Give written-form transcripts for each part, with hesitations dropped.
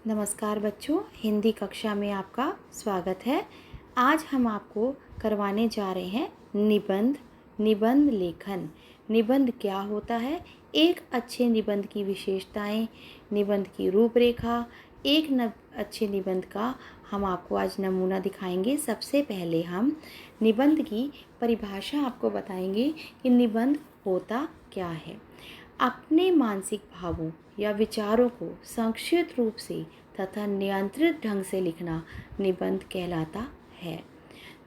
नमस्कार बच्चों, हिंदी कक्षा में आपका स्वागत है। आज हम आपको करवाने जा रहे हैं निबंध लेखन। निबंध क्या होता है, एक अच्छे निबंध की विशेषताएं, निबंध की रूपरेखा, अच्छे निबंध का हम आपको आज नमूना दिखाएंगे। सबसे पहले हम निबंध की परिभाषा आपको बताएंगे कि निबंध होता क्या है। अपने मानसिक भावों या विचारों को संक्षिप्त रूप से तथा नियंत्रित ढंग से लिखना निबंध कहलाता है।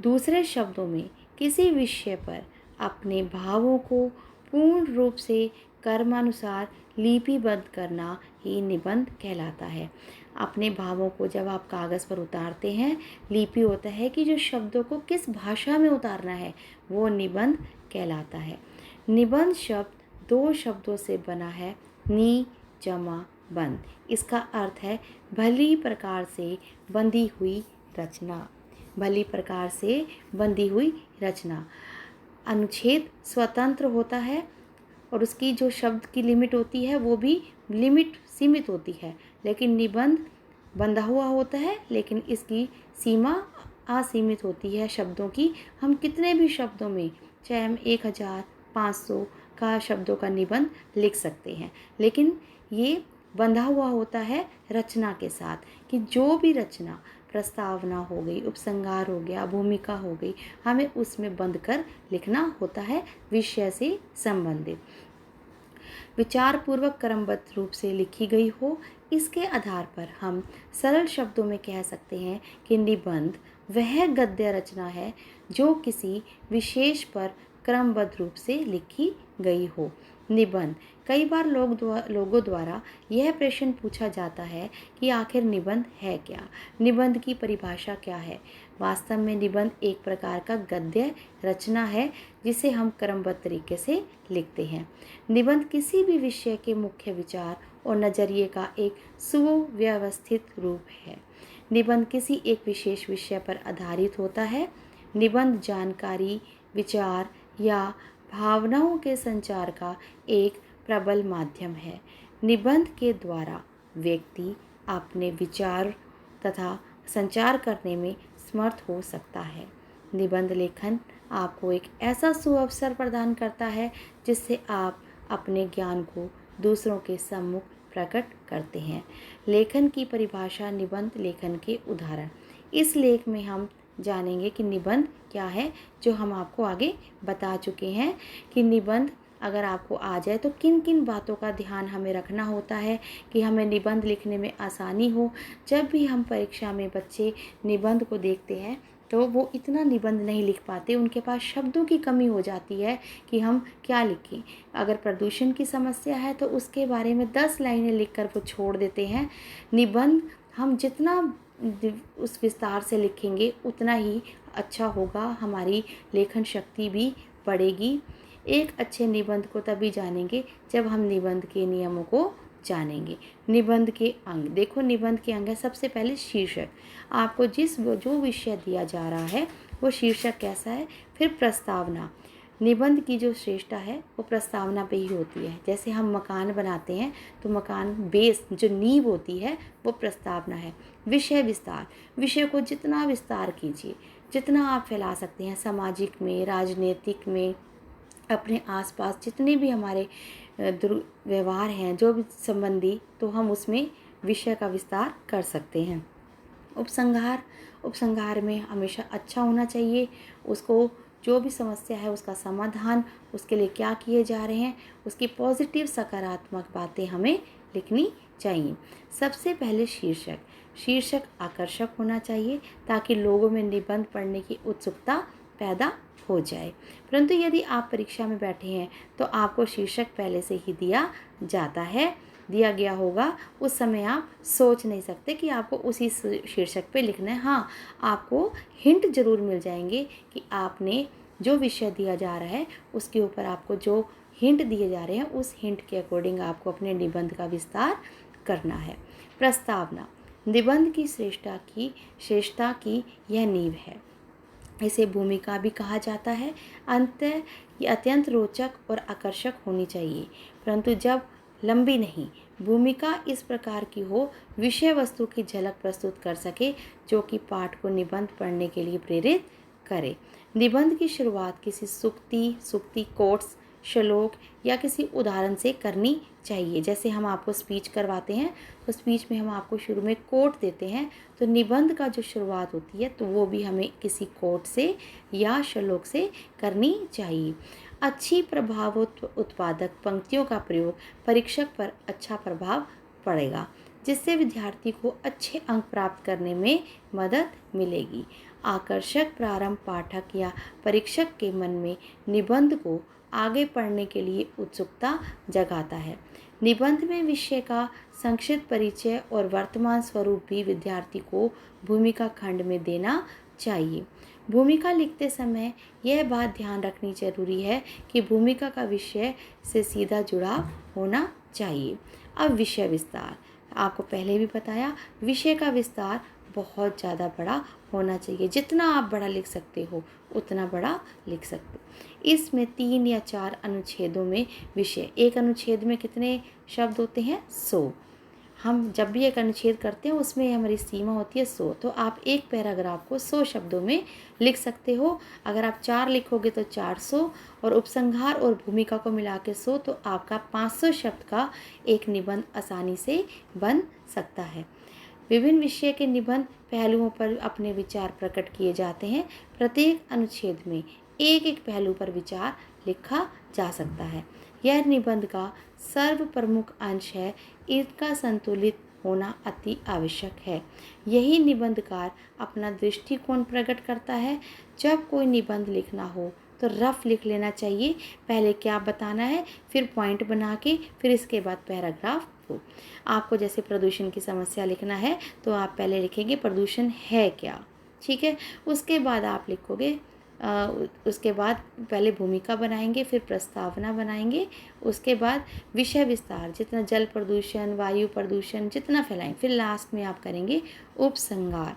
दूसरे शब्दों में किसी विषय पर अपने भावों को पूर्ण रूप से कर्मानुसार लिपिबद्ध करना ही निबंध कहलाता है। अपने भावों को जब आप कागज़ पर उतारते हैं, लिपि होता है कि जो शब्दों को किस भाषा में उतारना है, वो निबंध कहलाता है। निबंध शब्द दो शब्दों से बना है, नी जमा बंद। इसका अर्थ है भली प्रकार से बंधी हुई रचना। भली प्रकार से बंधी हुई रचना। अनुच्छेद स्वतंत्र होता है और उसकी जो शब्द की लिमिट होती है वो भी सीमित होती है, लेकिन निबंध बंधा हुआ होता है, लेकिन इसकी सीमा असीमित होती है शब्दों की। हम कितने भी शब्दों में, चाहे हम 1500 का शब्दों का निबंध लिख सकते हैं, लेकिन ये बंधा हुआ होता है रचना के साथ, कि जो भी रचना, प्रस्तावना हो गई, उपसंहार हो गया, भूमिका हो गई, हमें उसमें बंध कर लिखना होता है विषय से संबंधित, विचारपूर्वक क्रमबद्ध रूप से लिखी गई हो। इसके आधार पर हम सरल शब्दों में कह सकते हैं कि निबंध वह गद्य रचना है जो किसी विशेष पर क्रमबद्ध रूप से लिखी गई हो। निबंध, कई बार लोगों द्वारा यह प्रश्न पूछा जाता है कि आखिर निबंध है क्या, निबंध की परिभाषा क्या है। वास्तव में निबंध एक प्रकार का गद्य रचना है जिसे हम क्रमबद्ध तरीके से लिखते हैं। निबंध किसी भी विषय के मुख्य विचार और नज़रिए का एक सुव्यवस्थित रूप है। निबंध किसी एक विशेष विषय पर आधारित होता है। निबंध जानकारी, विचार या भावनाओं के संचार का एक प्रबल माध्यम है। निबंध के द्वारा व्यक्ति अपने विचार तथा संचार करने में समर्थ हो सकता है। निबंध लेखन आपको एक ऐसा सुअवसर प्रदान करता है जिससे आप अपने ज्ञान को दूसरों के सम्मुख प्रकट करते हैं। लेखन की परिभाषा, निबंध लेखन के उदाहरण। इस लेख में हम जानेंगे कि निबंध क्या है, जो हम आपको आगे बता चुके हैं कि निबंध अगर आपको आ जाए तो किन किन बातों का ध्यान हमें रखना होता है कि हमें निबंध लिखने में आसानी हो। जब भी हम परीक्षा में बच्चे निबंध को देखते हैं तो वो इतना निबंध नहीं लिख पाते, उनके पास शब्दों की कमी हो जाती है कि हम क्या लिखें। अगर प्रदूषण की समस्या है तो उसके बारे में 10 लाइनें लिखकर वो छोड़ देते हैं। निबंध हम जितना उस विस्तार से लिखेंगे उतना ही अच्छा होगा, हमारी लेखन शक्ति भी बढ़ेगी। एक अच्छे निबंध को तभी जानेंगे जब हम निबंध के नियमों को जानेंगे। निबंध के अंग, देखो निबंध के अंग है, सबसे पहले शीर्षक। आपको जो विषय दिया जा रहा है वो शीर्षक कैसा है। फिर प्रस्तावना, निबंध की जो श्रेष्ठता है वो प्रस्तावना पे ही होती है। जैसे हम मकान बनाते हैं तो मकान बेस, जो नींव होती है, वो प्रस्तावना है। विषय विस्तार, विषय को जितना विस्तार कीजिए, जितना आप फैला सकते हैं, सामाजिक में, राजनीतिक में, अपने आसपास जितने भी हमारे व्यवहार हैं जो भी संबंधी, तो हम उसमें विषय का विस्तार कर सकते हैं। उपसंहार, उपसंहार में हमेशा अच्छा होना चाहिए, उसको जो भी समस्या है उसका समाधान, उसके लिए क्या किए जा रहे हैं, उसकी पॉजिटिव सकारात्मक बातें हमें लिखनी चाहिए। सबसे पहले शीर्षक, शीर्षक आकर्षक होना चाहिए ताकि लोगों में निबंध पढ़ने की उत्सुकता पैदा हो जाए। परंतु यदि आप परीक्षा में बैठे हैं तो आपको शीर्षक पहले से ही दिया गया होगा, उस समय आप सोच नहीं सकते कि आपको उसी शीर्षक पे लिखना है। हाँ, आपको हिंट जरूर मिल जाएंगे कि आपने जो विषय दिया जा रहा है उसके ऊपर आपको जो हिंट दिए जा रहे हैं उस हिंट के अकॉर्डिंग आपको अपने निबंध का विस्तार करना है। प्रस्तावना, निबंध की श्रेष्ठता की यह नींव है। इसे भूमिका भी कहा जाता है। ये अत्यंत रोचक और आकर्षक होनी चाहिए, परंतु जब लंबी नहीं, भूमिका इस प्रकार की हो, विषय वस्तु की झलक प्रस्तुत कर सके जो कि पाठ को निबंध पढ़ने के लिए प्रेरित करे। निबंध की शुरुआत किसी सूक्ति कोट्स, श्लोक या किसी उदाहरण से करनी चाहिए। जैसे हम आपको स्पीच करवाते हैं तो स्पीच में हम आपको शुरू में कोट देते हैं, तो निबंध का जो शुरुआत होती है तो वो भी हमें किसी कोट से या श्लोक से करनी चाहिए। अच्छी प्रभाव उत्पादक पंक्तियों का प्रयोग परीक्षक पर अच्छा प्रभाव पड़ेगा, जिससे विद्यार्थी को अच्छे अंक प्राप्त करने में मदद मिलेगी। आकर्षक प्रारंभ पाठक या परीक्षक के मन में निबंध को आगे पढ़ने के लिए उत्सुकता जगाता है। निबंध में विषय का संक्षिप्त परिचय और वर्तमान स्वरूप भी विद्यार्थी को भूमिका खंड में देना चाहिए। भूमिका लिखते समय यह बात ध्यान रखनी जरूरी है कि भूमिका का विषय से सीधा जुड़ाव होना चाहिए। अब विषय विस्तार, आपको पहले भी बताया, विषय का विस्तार बहुत ज़्यादा बड़ा होना चाहिए। जितना आप बड़ा लिख सकते हो उतना बड़ा लिख सकते हो। इसमें 3 या 4 अनुच्छेदों में विषय, एक अनुच्छेद में कितने शब्द होते हैं? 100। हम जब भी एक अनुच्छेद करते हैं उसमें हमारी सीमा होती है 100, तो आप एक पैराग्राफ को 100 शब्दों में लिख सकते हो। अगर आप 4 लिखोगे तो 400 और उपसंहार और भूमिका को मिला के 100, तो आपका 500 शब्द का एक निबंध आसानी से बन सकता है। विभिन्न विषय के निबंध पहलुओं पर अपने विचार प्रकट किए जाते हैं। प्रत्येक अनुच्छेद में एक एक पहलू पर विचार लिखा जा सकता है। यह निबंध का सर्व प्रमुख अंश है। इसका संतुलित होना अति आवश्यक है। यही निबंधकार अपना दृष्टिकोण प्रकट करता है। जब कोई निबंध लिखना हो तो रफ लिख लेना चाहिए। पहले क्या बताना है, फिर पॉइंट बना के, फिर इसके बाद पैराग्राफ हो। आपको जैसे प्रदूषण की समस्या लिखना है तो आप पहले लिखेंगे प्रदूषण है क्या, ठीक है। उसके बाद आप लिखोगे उसके बाद पहले भूमिका बनाएंगे, फिर प्रस्तावना बनाएंगे, उसके बाद विषय विस्तार, जितना जल प्रदूषण, वायु प्रदूषण जितना फैलाएं, फिर लास्ट में आप करेंगे उपसंहार।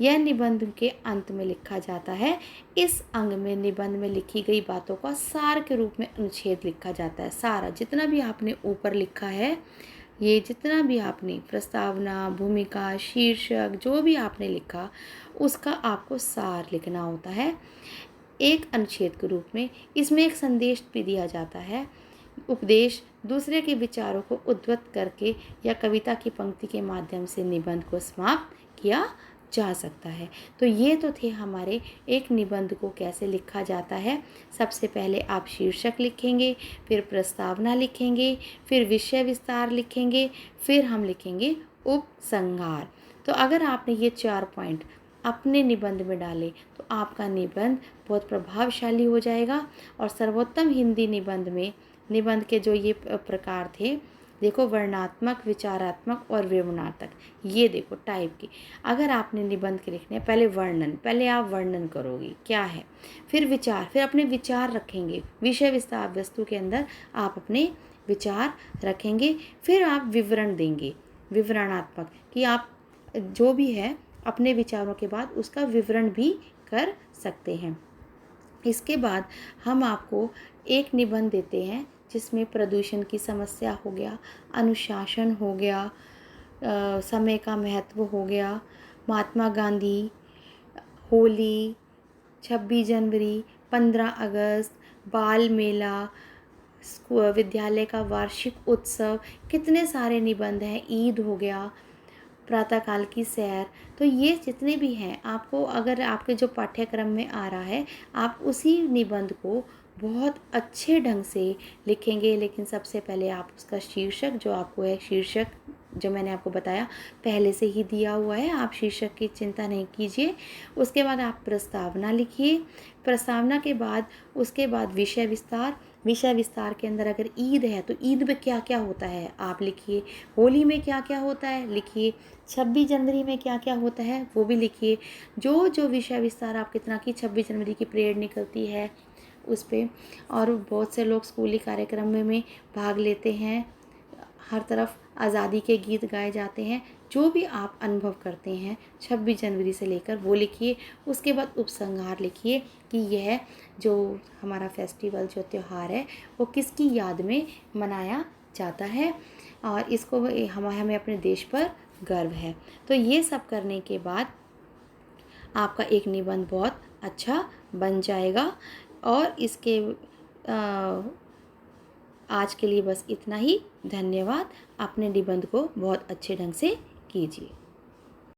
यह निबंध के अंत में लिखा जाता है। इस अंग में निबंध में लिखी गई बातों का सार के रूप में अनुच्छेद लिखा जाता है। सारा जितना भी आपने ऊपर लिखा है, ये जितना भी आपने प्रस्तावना, भूमिका, शीर्षक जो भी आपने लिखा उसका आपको सार लिखना होता है एक अनुच्छेद के रूप में। इसमें एक संदेश भी दिया जाता है। उपदेश दूसरे के विचारों को उद्धृत करके या कविता की पंक्ति के माध्यम से निबंध को समाप्त किया जा सकता है। तो ये तो थे हमारे एक निबंध को कैसे लिखा जाता है। सबसे पहले आप शीर्षक लिखेंगे, फिर प्रस्तावना लिखेंगे, फिर विषय विस्तार लिखेंगे, फिर हम लिखेंगे उपसंहार। तो अगर आपने ये 4 पॉइंट अपने निबंध में डाले तो आपका निबंध बहुत प्रभावशाली हो जाएगा। और सर्वोत्तम हिंदी निबंध के जो ये प्रकार थे, देखो वर्णनात्मक, विचारात्मक और विवरणात्मक, ये देखो टाइप की। अगर आपने निबंध के लिखने पहले वर्णन, पहले आप वर्णन करोगे क्या है, फिर विचार, फिर अपने विचार रखेंगे, विषय विस्तार वस्तु के अंदर आप अपने विचार रखेंगे, फिर आप विवरण देंगे, विवरणात्मक, कि आप जो भी है अपने विचारों के बाद उसका विवरण भी कर सकते हैं। इसके बाद हम आपको एक निबंध देते हैं जिसमें प्रदूषण की समस्या हो गया, अनुशासन हो गया, समय का महत्व हो गया, महात्मा गांधी, होली, 26 जनवरी, 15 अगस्त, बाल मेला, विद्यालय का वार्षिक उत्सव, कितने सारे निबंध हैं, ईद हो गया, प्रातःकाल की सैर। तो ये जितने भी हैं, आपको अगर आपके जो पाठ्यक्रम में आ रहा है आप उसी निबंध को बहुत अच्छे ढंग से लिखेंगे। लेकिन सबसे पहले आप उसका शीर्षक, जो आपको है शीर्षक जो मैंने आपको बताया पहले से ही दिया हुआ है, आप शीर्षक की चिंता नहीं कीजिए। उसके बाद आप प्रस्तावना लिखिए। प्रस्तावना के बाद उसके बाद विषय विस्तार। विषय विस्तार के अंदर अगर ईद है तो ईद में क्या क्या होता है आप लिखिए। होली में क्या क्या होता है लिखिए। 26 जनवरी में क्या क्या होता है वो भी लिखिए। जो जो विषय विस्तार आप कितना की 26 जनवरी की परेड निकलती है उस पर, और बहुत से लोग स्कूली कार्यक्रम में भाग लेते हैं, हर तरफ आज़ादी के गीत गाए जाते हैं। जो भी आप अनुभव करते हैं 26 जनवरी से लेकर वो लिखिए। उसके बाद उपसंहार लिखिए कि यह जो हमारा फेस्टिवल, जो त्यौहार है वो किसकी याद में मनाया चाहता है और इसको हमें अपने देश पर गर्व है। तो ये सब करने के बाद आपका एक निबंध बहुत अच्छा बन जाएगा। और इसके आज के लिए बस इतना ही। धन्यवाद। अपने निबंध को बहुत अच्छे ढंग से कीजिए।